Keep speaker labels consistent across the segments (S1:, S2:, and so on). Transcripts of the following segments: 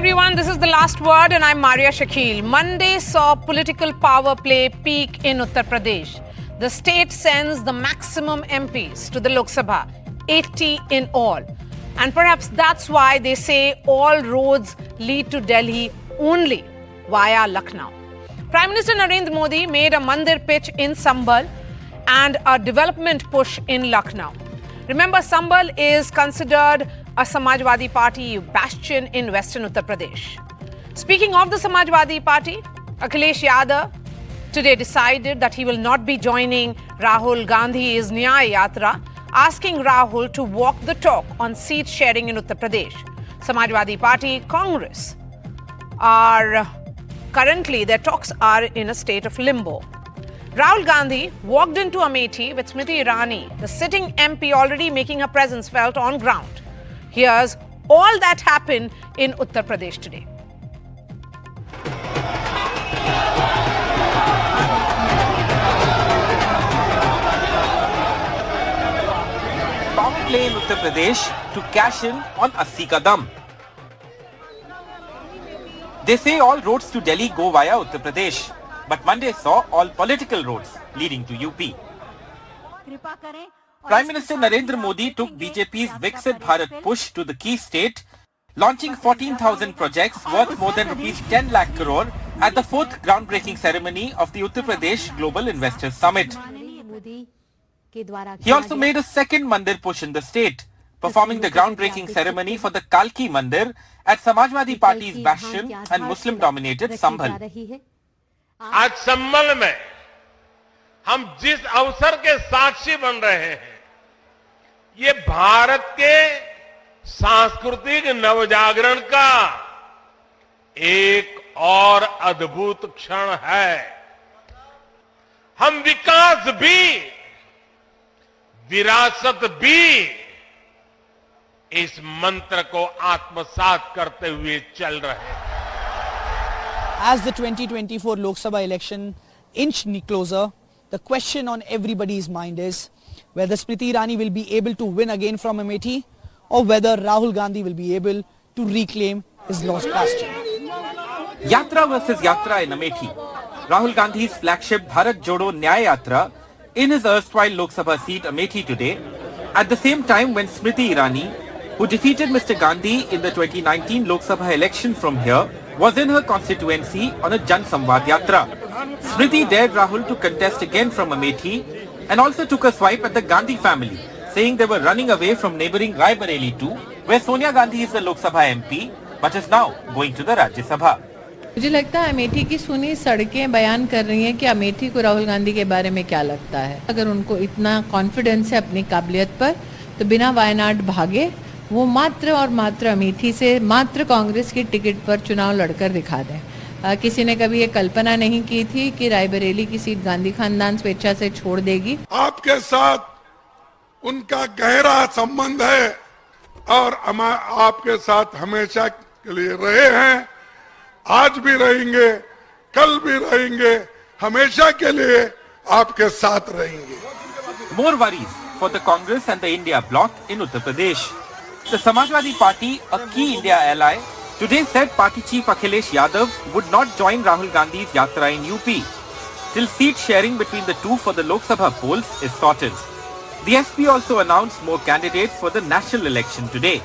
S1: everyone, this is The Last Word and I'm Maria Shakil. Monday saw political power play peak in Uttar Pradesh. The state sends the maximum MPs to the Lok Sabha, 80 in all. And perhaps that's why they say all roads lead to Delhi only via Lucknow. Prime Minister Narendra Modi made a Mandir pitch in Sambhal and a development push in Lucknow. Remember, Sambhal is considered a Samajwadi Party bastion in western Uttar Pradesh. Speaking of the Samajwadi Party, Akhilesh Yadav today decided that he will not be joining Rahul Gandhi's Nyay Yatra, asking Rahul to walk the talk on seat sharing in Uttar Pradesh. Samajwadi Party, Congress are currently, their talks are in a state of limbo. Rahul Gandhi walked into Amethi with Smriti Irani, the sitting MP already making her presence felt on ground. Here's all that happened in Uttar Pradesh today.
S2: Power play in Uttar Pradesh to cash in on 80 ka dam. They say all roads to Delhi go via Uttar Pradesh, but Monday saw all political roads leading to UP. Prime Minister Narendra Modi took BJP's Viksit Bharat push to the key state, launching 14,000 projects worth more than rupees 10 lakh crore at the fourth groundbreaking ceremony of the Uttar Pradesh Global Investors Summit. He also made a second Mandir push in the state, performing the groundbreaking ceremony for the Kalki Mandir at Samajwadi Party's bastion and Muslim-dominated Sambhal.
S3: आज संभल में हम जिस अवसर के साक्षी बन रहे हैं, ये भारत के सांस्कृतिक नवजागरण का एक और अद्भुत क्षण है। हम विकास भी, विरासत भी इस मंत्र को आत्मसात करते हुए चल रहे हैं।
S4: As the 2024 Lok Sabha election inched closer, the question on everybody's mind is whether Smriti Irani will be able to win again from Amethi or whether Rahul Gandhi will be able to reclaim his lost bastion.
S2: Yatra versus Yatra in Amethi. Rahul Gandhi's flagship Bharat Jodo Nyay Yatra in his erstwhile Lok Sabha seat Amethi today, at the same time when Smriti Irani, who defeated Mr. Gandhi in the 2019 Lok Sabha election from here, was in her constituency on a Jan Samvad Yatra. Smriti dared Rahul to contest again from Amethi and also took a swipe at the Gandhi family, saying they were running away from neighbouring Rai Bareli too, where Sonia Gandhi is the Lok Sabha MP but is now going to the Rajya Sabha.
S5: मुझे लगता है अमेठी की सुनी सड़कें बयान कर रही हैं कि अमेठी को राहुल गांधी के बारे में क्या लगता है। अगर उनको इतना कॉन्फिडेंस है अपनी काबिलियत पर, तो बिना वायनाड भागे वो मात्र और मात्र अमेठी से मात्र कांग्रेस की टिकट पर चुनाव लड़कर दिखा दें। किसी ने कभी ये कल्पना नहीं की थी कि रायबरेली की सीट गांधी खानदान स्वेच्छा से छोड़ देगी।
S6: आपके साथ उनका गहरा संबंध है और आपके साथ हमेशा के लिए रहे हैं, आज भी रहेंगे, कल भी रहेंगे, हमेशा के लिए आपके साथ रहेंगे।
S2: More worries for the Congress and the India Bloc in Uttar Pradesh. The Samajwadi Party, a key India ally, today said party chief Akhilesh Yadav would not join Rahul Gandhi's Yatra in UP till seat sharing between the two for the Lok Sabha polls is sorted. The SP also announced more candidates for the national election today.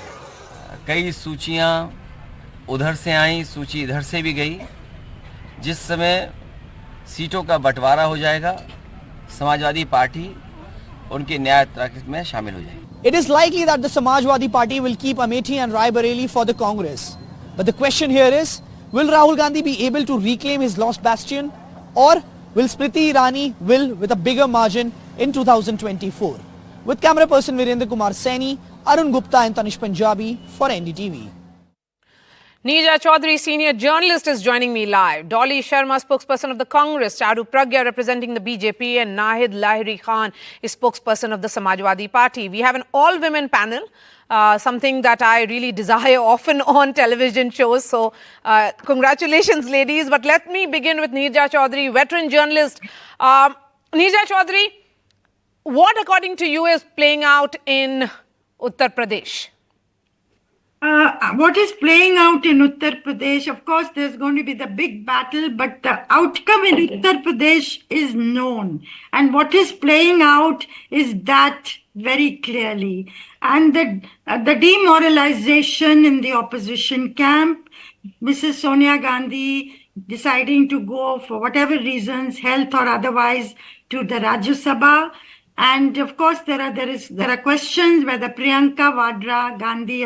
S7: कई सूचियां उधर से आई, सूची इधर से भी गई। जिस समय सीटों का बंटवारा हो जाएगा, समाजवादी पार्टी उनके न्याय यात्रा में शामिल हो जाएगी।
S4: It is likely that the Samajwadi Party will keep Amethi and Rai Bareli for the Congress. But the question here is, will Rahul Gandhi be able to reclaim his lost bastion, or will Smriti Irani will with a bigger margin in 2024? With camera person Virendra Kumar Saini, Arun Gupta and Tanish Punjabi for NDTV.
S1: Neerja Chaudhary, senior journalist, is joining me live. Dolly Sharma, spokesperson of the Congress, Charu Pragya representing the BJP, and Nahid Lahiri Khan is spokesperson of the Samajwadi Party. We have an all-women panel, something that I really desire often on television shows. So, congratulations, ladies. But let me begin with Neerja Chaudhary, veteran journalist. Neerja Chaudhary, what according to you is playing out in Uttar Pradesh?
S8: What is playing out in Uttar Pradesh, of course, there's going to be the big battle, but the outcome in Uttar Pradesh is known. And what is playing out is that very clearly. And the demoralization in the opposition camp, Mrs. Sonia Gandhi deciding to go for whatever reasons, health or otherwise, to the Rajya Sabha. And of course, there are questions whether Priyanka Vadra Gandhi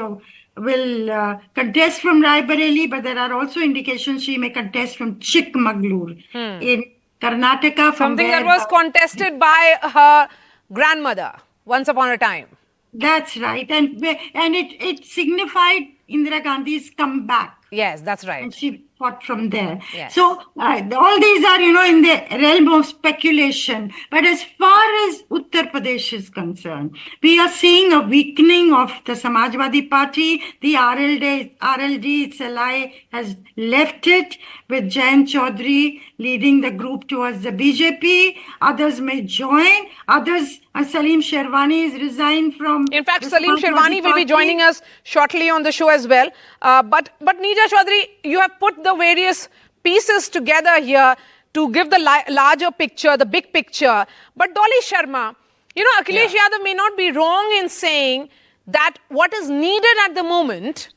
S8: will contest from Raebareli, but there are also indications she may contest from Chikmagalur in Karnataka.
S1: Something that was contested by her grandmother once upon a time.
S8: That's right, and it signified Indira Gandhi's comeback.
S1: Yes, that's right.
S8: And she fought from there.
S1: Yes.
S8: So all these are, in the realm of speculation. But as far as Uttar Pradesh is concerned, we are seeing a weakening of the Samajwadi Party. The RLD, its ally, has left it with Jayant Chaudhary leading the group towards the BJP. Others may join. Others, Salim Sherwani is resigned from.
S1: In fact, Salim Sherwani will be joining us shortly on the show as well. But Neeja Chaudhary, you have put the various pieces together here to give the larger picture, the big picture. But Dolly Sharma, Akhilesh Yadav may not be wrong in saying that what is needed at the moment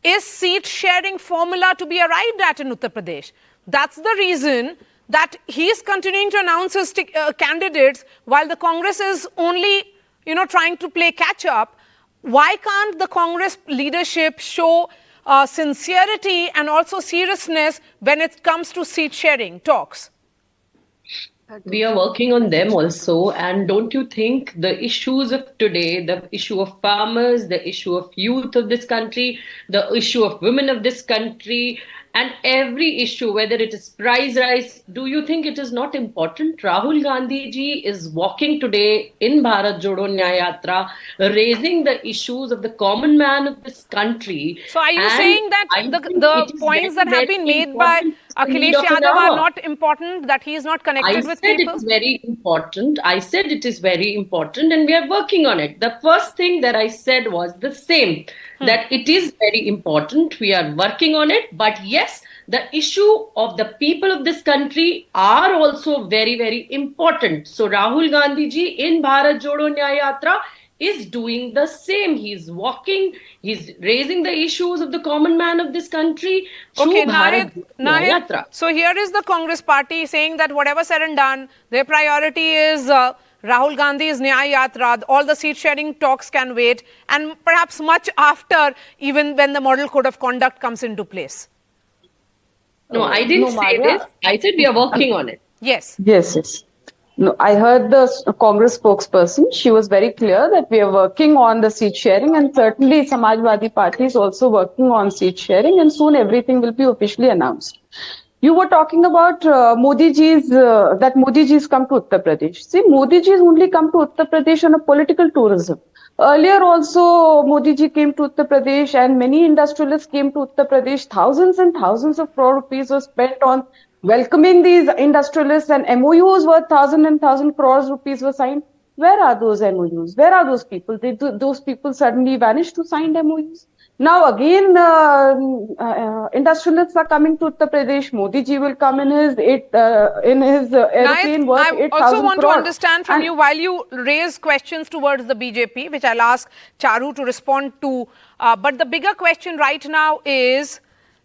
S1: is seat sharing formula to be arrived at in Uttar Pradesh. That's the reason that he is continuing to announce his candidates while the Congress is only, trying to play catch up. Why can't the Congress leadership show sincerity and also seriousness when it comes to seat sharing talks?
S9: We are working on them also. And don't you think the issues of today, the issue of farmers, the issue of youth of this country, the issue of women of this country, and every issue, whether it is price rise, do you think it is not important? Rahul Gandhi ji is walking today in Bharat Jodo Nyay Yatra, raising the issues of the common man of this country.
S1: So are you saying that the points that have been made by Akhilesh Yadav are not important, that he is not connected with people?
S9: I said it is very important. I said it is very important and we are working on it. The first thing that I said was the same, that it is very important. We are working on it. But yes, the issue of the people of this country are also very, very important. So Rahul Gandhi ji in Bharat Jodo Nyay Yatra is doing the same. He's walking, he's raising the issues of the common man of this country through Bharat Jodo Nyay Yatra.
S1: So here is the Congress party saying that whatever said and done, their priority is Rahul Gandhi's Nyay Yatra. All the seat sharing talks can wait, and perhaps much after, even when the model code of conduct comes into place.
S9: No, I didn't say this. I said we are working on it.
S1: Yes.
S10: Yes. No, I heard the Congress spokesperson. She was very clear that we are working on the seat sharing, and certainly Samajwadi Party is also working on seat sharing, and soon everything will be officially announced. You were talking about Modi ji's come to Uttar Pradesh. See, Modi ji's only come to Uttar Pradesh on a political tourism. Earlier also, Modi ji came to Uttar Pradesh and many industrialists came to Uttar Pradesh. Thousands and thousands of crore rupees were spent on welcoming these industrialists, and MOUs worth 1,000 crores rupees were signed. Where are those MOUs? Where are those people? Those people suddenly vanished to sign MOUs. Now again, industrialists are coming to Uttar Pradesh. Modi ji will come in his airplane worth 8,000 crores.
S1: I also want to understand from you, while you raise questions towards the BJP, which I'll ask Charu to respond to, but the bigger question right now is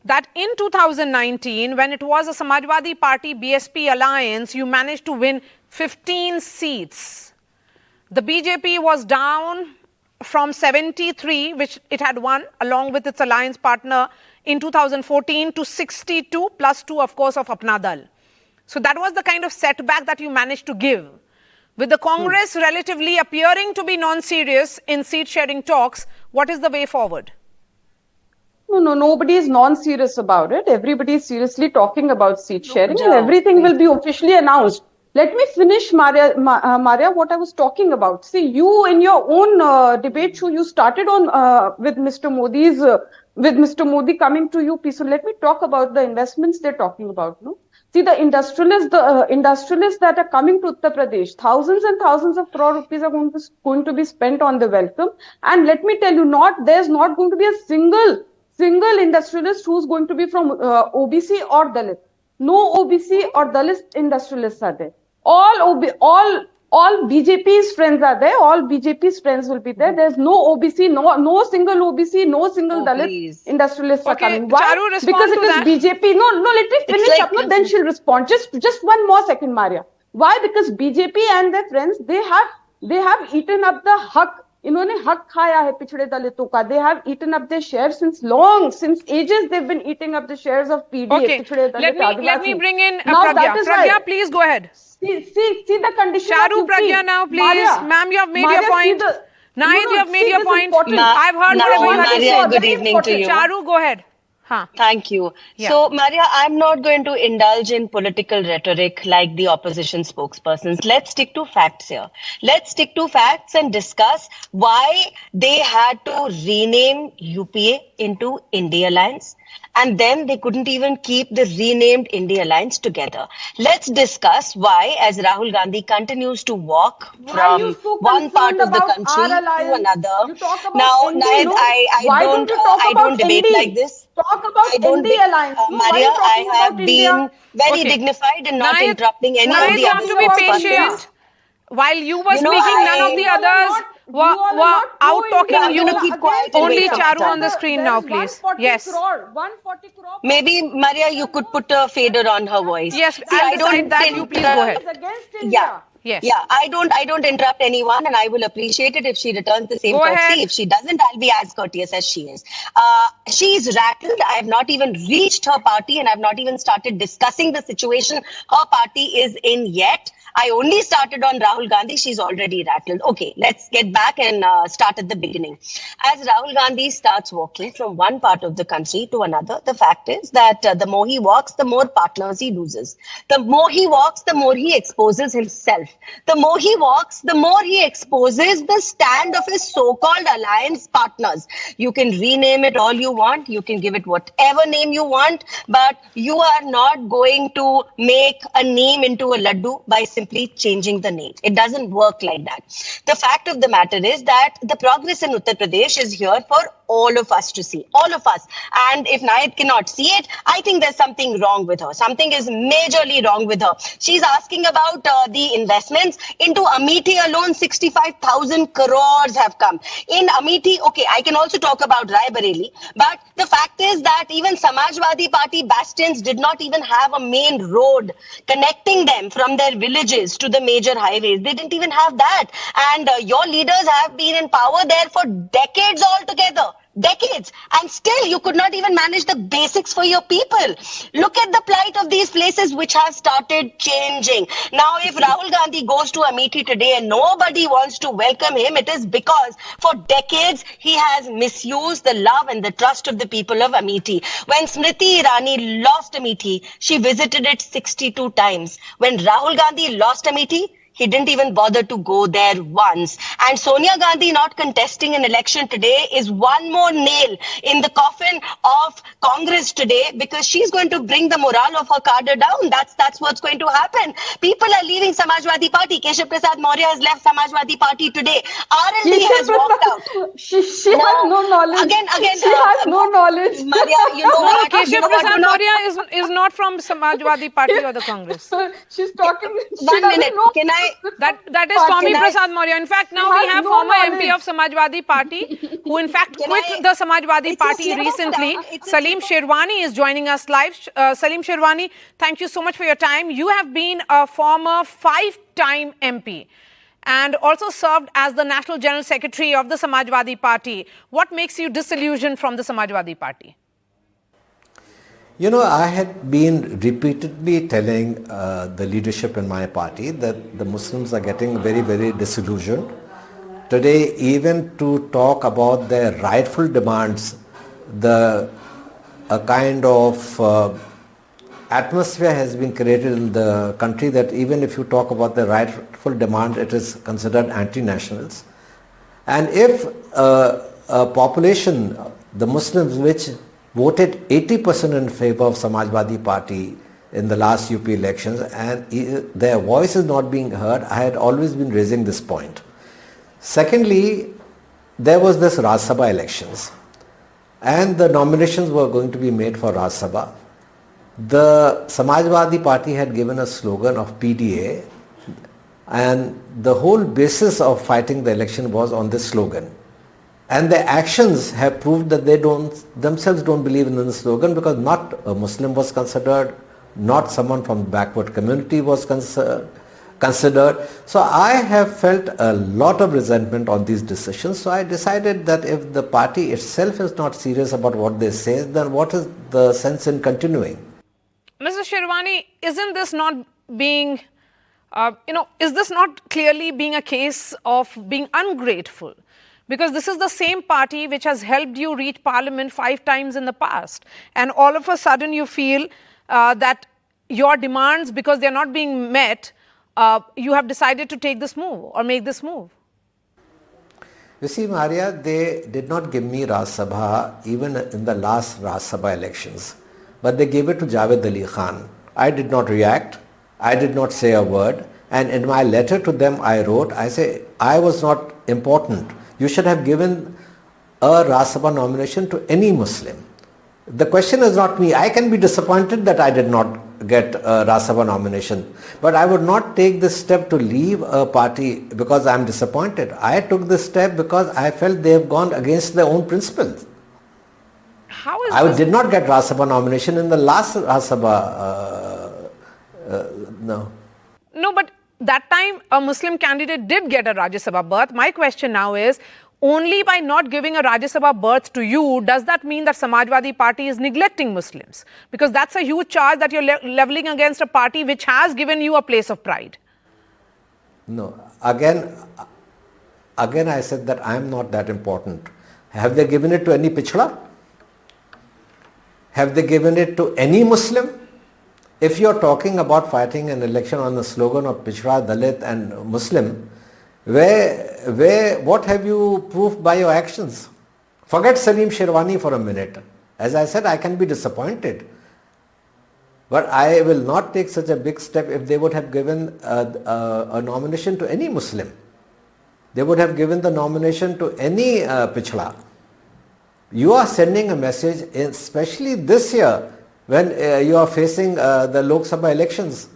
S1: that in 2019, when it was a Samajwadi Party BSP alliance, you managed to win 15 seats. The BJP was down from 73, which it had won along with its alliance partner in 2014, to 62 plus 2, of course, of Apna Dal. So that was the kind of setback that you managed to give. With the Congress relatively appearing to be non-serious in seat-sharing talks, what is the way forward?
S10: No, nobody is non-serious about it. Everybody is seriously talking about seat sharing, and everything will be officially announced. Let me finish, Maria, what I was talking about. See, you in your own debate show, you started on with Mr. Modi's with Mr. Modi coming to UP. So let me talk about the investments they're talking about. No, see the industrialists that are coming to Uttar Pradesh, thousands and thousands of crore rupees are going to be spent on the welcome. And let me tell you, there's not going to be a single industrialist who's going to be from OBC or Dalit. No OBC or Dalit industrialists are there. All BJP's friends are there. All BJP's friends will be there. There's no OBC, no single OBC, no single Dalit industrialists are coming. Why?
S1: Charu, respond
S10: Because it
S1: to
S10: is
S1: that.
S10: BJP. No, let me finish
S11: like
S10: up. No, then she'll respond. Just one more second, Maria. Why? Because BJP and their friends, they have eaten up the haq. इन्होंने हक खाया है पिछड़े दलितों का. They have eaten up their shares since ages. They've been eating up the shares of PDA.
S1: Okay,
S10: पिछड़े दलित
S1: let me
S10: Adivasi.
S1: bring in
S10: Now
S1: Pragya.
S10: that is why.
S1: Pragya, please go ahead.
S10: See the condition.
S1: Charu,
S10: of UP.
S1: Pragya now, please.
S10: Maria,
S1: Ma'am, you have made
S10: Maria,
S1: your point.
S10: see the-
S1: Nayad,
S10: No,
S1: you have made
S10: see
S1: your
S10: this
S1: point.
S10: important-
S1: I've heard
S11: Now,
S1: whatever you had to
S11: Maria,
S1: say.
S11: good evening to you.
S1: Charu, go ahead. Huh.
S11: Thank you.
S1: Yeah.
S11: So, Maria, I'm not going to indulge in political rhetoric like the opposition spokespersons. Let's stick to facts here. Let's stick to facts and discuss why they had to rename UPA into India Alliance. And then they couldn't even keep the renamed India Alliance together. Let's discuss why, as Rahul Gandhi continues to walk
S10: Why are you
S11: from
S10: so
S11: one part
S10: concerned
S11: of the
S10: about
S11: country
S10: our
S11: to
S10: alliance?
S11: another.
S10: You talk about
S11: Now,
S10: ND,
S11: Nayad,
S10: no?
S11: I
S10: Why
S11: don't
S10: you talk
S11: I
S10: about
S11: don't debate
S10: ND?
S11: like this.
S10: Talk about
S11: I don't
S10: ND alliance. No, why are
S11: Maria,
S10: you talking
S11: I have
S10: about
S11: been
S10: India?
S11: very
S1: Okay.
S11: dignified in not
S1: Nayad,
S11: interrupting any of
S1: Nayad,
S11: the
S1: you have
S11: other
S1: to be
S11: spokespersons.
S1: patient. While you were
S11: You know,
S1: speaking, none of the
S10: You all are
S1: others
S10: not- you
S1: were
S10: all are not
S1: out talking.
S11: I'm
S1: You
S11: gonna keep quiet and
S1: only
S11: wait for my
S1: Charu
S11: turn.
S1: on the screen now, please.
S10: 140
S1: Yes.
S10: crore, 140 crore.
S11: Maybe, Maria, you could put a fader on her voice.
S1: Yes,
S11: See,
S1: I'll
S11: I don't
S1: decide that. You please go ahead.
S10: Is against
S11: Yeah.
S10: India.
S1: Yes.
S11: Yeah, I don't interrupt anyone, and I will appreciate it if she returns the same
S1: Go
S11: courtesy.
S1: ahead.
S11: If she doesn't, I'll be as courteous as she is. She's rattled. I have not even reached her party, and I've not even started discussing the situation her party is in yet. I only started on Rahul Gandhi. She's already rattled. Okay, let's get back and start at the beginning. As Rahul Gandhi starts walking from one part of the country to another, the fact is that the more he walks, the more partners he loses. The more he walks, the more he exposes himself. The more he walks, the more he exposes the stand of his so-called alliance partners. You can rename it all you want. You can give it whatever name you want, but you are not going to make a name into a laddu by simply changing the name. It doesn't work like that. The fact of the matter is that the progress in Uttar Pradesh is here for all of us to see. All of us. And if Nyay cannot see it, I think there's something wrong with her. Something is majorly wrong with her. She's asking about the investments. Into Amethi alone, 65,000 crores have come. In Amethi, okay, I can also talk about Raebareli, but the fact is that even Samajwadi Party bastions did not even have a main road connecting them from their villages to the major highways. They didn't even have that. And your leaders have been in power there for decades altogether. Decades, and still you could not even manage the basics for your people. Look at the plight of these places which have started changing. Now, if Rahul Gandhi goes to Amethi today and nobody wants to welcome him, it is because for decades he has misused the love and the trust of the people of Amethi. When Smriti Irani lost Amethi, she visited it 62 times. When Rahul Gandhi lost Amethi, he didn't even bother to go there once. And Sonia Gandhi not contesting an election today is one more nail in the coffin of Congress today, because she's going to bring the morale of her cadre down. That's what's going to happen. People are leaving Samajwadi Party. Keshav Prasad Maurya has left Samajwadi Party today. RLD has walked out.
S10: She has no knowledge.
S11: Again,
S10: she has no knowledge.
S11: Maria, you know
S1: No,
S11: what?
S1: Keshav
S11: You know what?
S1: Prasad
S11: Do not-
S1: Maurya is not from Samajwadi Party or the Congress.
S10: She's talking. She
S11: One
S10: doesn't
S11: minute.
S10: know.
S11: Can I?
S1: That is
S10: Party.
S1: Swami
S11: Can I-
S1: Prasad Maurya. In fact, now
S10: He
S1: we
S10: has
S1: have
S10: no
S1: former
S10: knowledge.
S1: MP of Samajwadi Party who in fact
S11: Can
S1: quit
S11: I-
S1: the Samajwadi
S11: It's a
S1: Party
S11: slip of
S1: recently.
S11: tongue. It's a
S1: Salim
S11: slip of-
S1: Sherwani is joining us live. Salim Sherwani, thank you so much for your time. You have been a former 5-time MP and also served as the National General Secretary of the Samajwadi Party. What makes you disillusioned from the Samajwadi Party?
S12: You know, I had been repeatedly telling the leadership in my party that the Muslims are getting very, very disillusioned. Today, even to talk about their rightful demands, a kind of atmosphere has been created in the country that even if you talk about the rightful demand, it is considered anti-nationals. And if a population the Muslims which voted 80% in favor of Samajwadi Party in the last UP elections, and their voice is not being heard. I had always been raising this point. Secondly, there was this Rajya Sabha elections, and the nominations were going to be made for Rajya Sabha. The Samajwadi Party had given a slogan of PDA, and the whole basis of fighting the election was on this slogan. And the actions have proved that they themselves don't believe in the slogan, because not a Muslim was considered, not someone from the backward community was considered. So I have felt a lot of resentment on these decisions. So I decided that if the party itself is not serious about what they say, then what is the sense in continuing?
S1: Mr. Shirwani, isn't this not being, is this not clearly being a case of being ungrateful? Because this is the same party which has helped you reach parliament 5 times in the past. And all of a sudden you feel that your demands, because they're not being met, you have decided to take this move or make this move.
S12: You see, Maria, they did not give me Rajya Sabha even in the last Rajya Sabha elections. But they gave it to Javed Ali Khan. I did not react. I did not say a word. And in my letter to them I wrote, I say, I was not important. You should have given a Rajya Sabha nomination to any Muslim. The question is not me. I can be disappointed that I did not get a Rajya Sabha nomination. But I would not take this step to leave a party because I am disappointed. I took this step because I felt they have gone against their own principles.
S1: How is
S12: I did not get Rajya Sabha nomination in the last Rajya Sabha. No.
S1: No, but that time a Muslim candidate did get a Rajya Sabha berth. My question now is, only by not giving a Rajya Sabha berth to you, does that mean that Samajwadi Party is neglecting Muslims? Because that's a huge charge that you're leveling against a party which has given you a place of pride.
S12: No. Again I said that I am not that important. Have they given it to any Pichhda? Have they given it to any Muslim? If you are talking about fighting an election on the slogan of Pichhda, Dalit and Muslim, what have you proved by your actions? Forget Salim Shirwani for a minute. As I said, I can be disappointed. But I will not take such a big step if they would have given a nomination to any Muslim. They would have given the nomination to any Pichhda. You are sending a message, especially this year, when you are facing the Lok Sabha elections.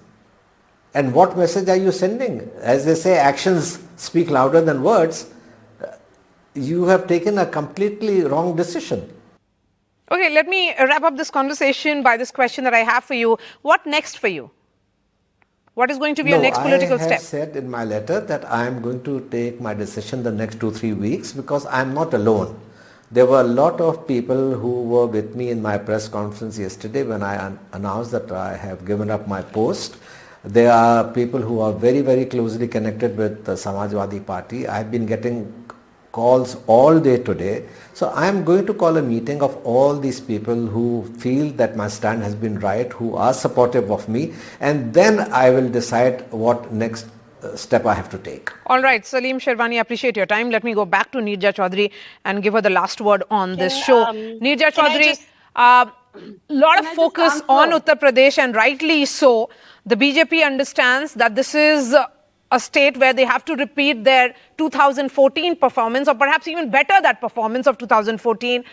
S12: And what message are you sending? As they say, actions speak louder than words. You have taken a completely wrong decision.
S1: Okay, let me wrap up this conversation by this question that I have for you. What next for you? What is going to be your next political step?
S12: I have said in my letter that I am going to take my decision the next 2-3 weeks, because I am not alone. There were a lot of people who were with me in my press conference yesterday when I announced that I have given up my post. There are people who are very, very closely connected with the Samajwadi Party. I have been getting calls all day today. So I am going to call a meeting of all these people who feel that my stand has been right, who are supportive of me, and then I will decide what next step I have to take.
S1: All right, Salim Shirwani, I appreciate your time. Let me go back to Neerja Chaudhary and give her the last word on this show. Neerja Chaudhary, lot of focus on Uttar Pradesh, and rightly so. The BJP understands that this is a state where they have to repeat their 2014 performance, or perhaps even better that performance of 2014.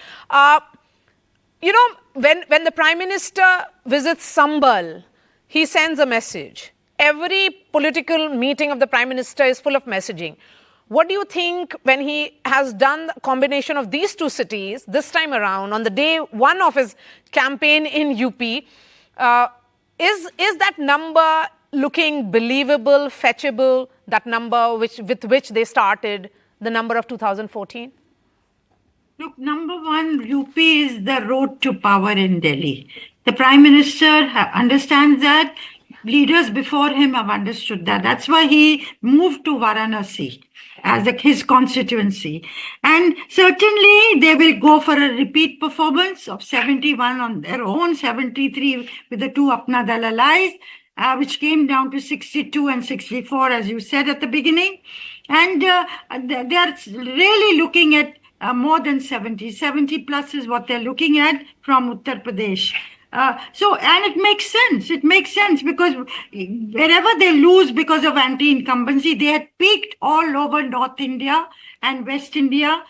S1: When the Prime Minister visits Sambhal, he sends a message. Every political meeting of the Prime Minister is full of messaging. What do you think when he has done the combination of these two cities this time around on the day one of his campaign in UP? Is that number looking believable, fetchable, that number with which they started, the number of 2014?
S8: Look, number one, UP is the road to power in Delhi. The Prime Minister understands that. Leaders before him have understood that. That's why he moved to Varanasi as his constituency. And certainly they will go for a repeat performance of 71 on their own, 73 with the two Apna Dal allies, which came down to 62 and 64, as you said at the beginning. And they are really looking at more than 70. 70 plus is what they're looking at from Uttar Pradesh. And it makes sense. It makes sense because wherever they lose because of anti-incumbency, they had peaked all over North India and West India.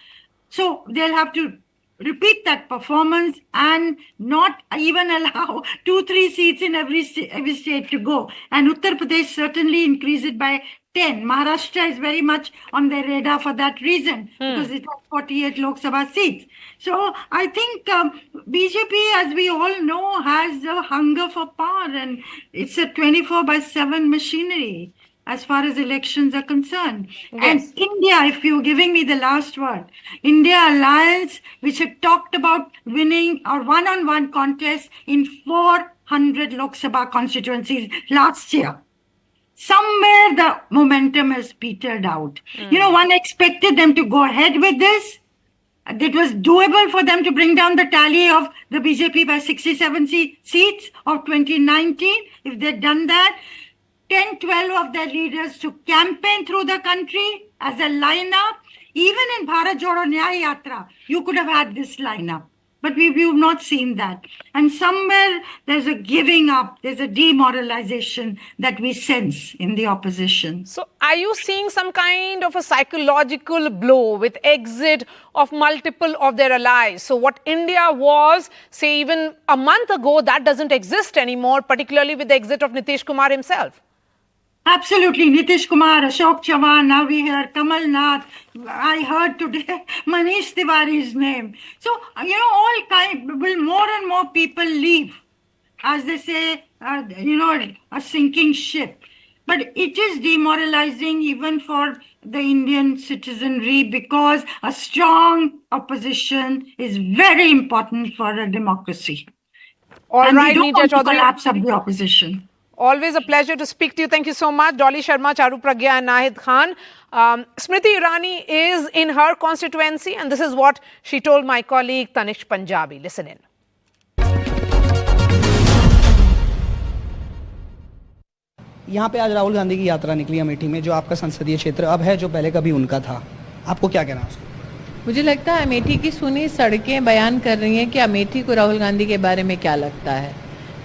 S8: So they'll have to repeat that performance and not even allow 2-3 seats in every state to go. And Uttar Pradesh certainly increased it by 10. Maharashtra is very much on their radar for that reason because it has 48 Lok Sabha seats. So I think BJP, as we all know, has a hunger for power, and it's a 24/7 machinery as far as elections are concerned.
S1: Yes.
S8: And India, if you're giving me the last word, India Alliance, which had talked about winning or one-on-one contest in 400 Lok Sabha constituencies last year. Somewhere the momentum has petered out. You know, one expected them to go ahead with this. It was doable for them to bring down the tally of the BJP by 67 seats of 2019. If they'd done that, 10-12 of their leaders to campaign through the country as a lineup. Even in Bharat Jodo Nyay Yatra, you could have had this lineup. But we've not seen that. And somewhere there's a giving up, there's a demoralization that we sense in the opposition.
S1: So are you seeing some kind of a psychological blow with exit of multiple of their allies? So what India was, say, even a month ago, that doesn't exist anymore, particularly with the exit of Nitish Kumar himself.
S8: Absolutely. Nitish Kumar, Ashok Chavan, now we hear Kamal Nath. I heard today Manish Tiwari's name. So, will more and more people leave, as they say, a sinking ship. But it is demoralizing even for the Indian citizenry because a strong opposition is very important for a democracy.
S1: All right,
S8: we don't want to
S1: Chaudhary.
S8: collapse of the opposition.
S1: Always a pleasure to speak to you. Thank you so much. Dolly Sharma, Charu Pragya and Nahid Khan. Smriti Irani is in her constituency and this is what she told my colleague Tanish Punjabi. Listen in.
S4: यहाँ पे आज राहुल गांधी की यात्रा निकली अमेठी में, जो आपका संसदीय क्षेत्र अब है, जो पहले कभी उनका था। आपको क्या कहना है?
S5: मुझे लगता है अमेठी की सुनी सड़कें बयान कर रही हैं कि अमेठी को राहुल गांधी के बारे में क्या लगता है।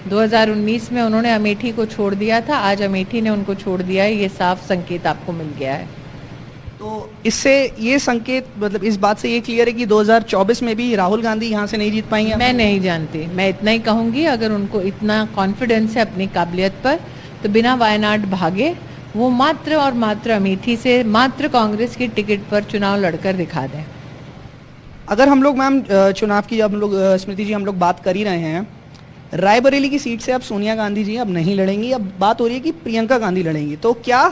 S5: 2019 में उन्होंने अमेठी को छोड़ दिया था, आज अमेठी ने उनको छोड़ दिया है, ये साफ संकेत आपको मिल गया है।
S4: तो इससे ये संकेत, मतलब इस बात से ये क्लियर है कि 2024 में भी राहुल गांधी यहाँ से नहीं जीत पाएंगे?
S5: मैं नहीं जानती, मैं इतना ही कहूँगी, अगर उनको इतना कॉन्फिडेंस है अपनी काबिलियत पर तो बिना वायनाड भागे वो मात्र और मात्र अमेठी से मात्र कांग्रेस की टिकट पर चुनाव लड़कर दिखा दें।
S4: अगर हम लोग मैम चुनाव की, जब हम लोग स्मृति जी हम लोग बात कर ही रहे हैं, रायबरेली की सीट से अब सोनिया गांधी जी अब नहीं लड़ेंगी, अब बात हो रही है कि प्रियंका गांधी लड़ेंगी। तो क्या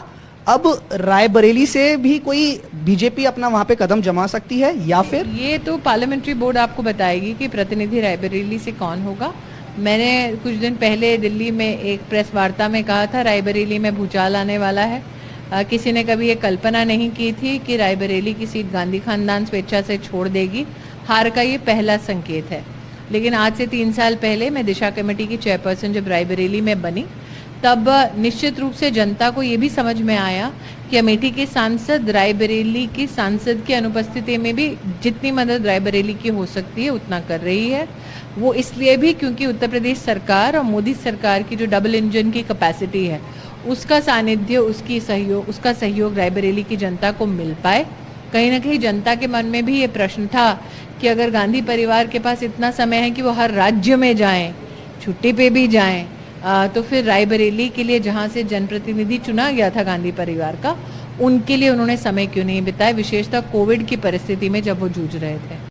S4: अब रायबरेली से भी कोई बीजेपी अपना वहां पे कदम जमा सकती है या फिर? ये
S5: तो पार्लियामेंट्री बोर्ड आपको बताएगी कि प्रतिनिधि रायबरेली से कौन होगा। मैंने कुछ दिन पहले दिल्ली में एक प्रेस वार्ता में कहा था रायबरेली में भूचाल आने वाला है। किसी ने कभी ये कल्पना नहीं की थी कि रायबरेली की सीट गांधी खानदान स्वेच्छा से छोड़ देगी। हार का ये पहला संकेत है। लेकिन आज से 3 साल पहले मैं दिशा कमेटी की चेयरपर्सन जब रायबरेली में बनी, तब निश्चित रूप से जनता को ये भी समझ में आया कि अमेठी के सांसद रायबरेली की सांसद की अनुपस्थिति में भी जितनी मदद रायबरेली की हो सकती है उतना कर रही है। वो इसलिए भी क्योंकि उत्तर प्रदेश सरकार और मोदी सरकार की जो डबल इंजन की कैपेसिटी है, उसका सानिध्य, उसका सहयोग रायबरेली की जनता को मिल पाए। कहीं ना कहीं जनता के मन में भी ये प्रश्न था कि अगर गांधी परिवार के पास इतना समय है कि वो हर राज्य में जाएं, छुट्टी पे भी जाएं, तो फिर रायबरेली के लिए जहां से जनप्रतिनिधि चुना गया था गांधी परिवार का, उनके लिए उन्होंने समय क्यों नहीं बिताया, विशेषतः कोविड की परिस्थिति में जब वो जूझ रहे थे।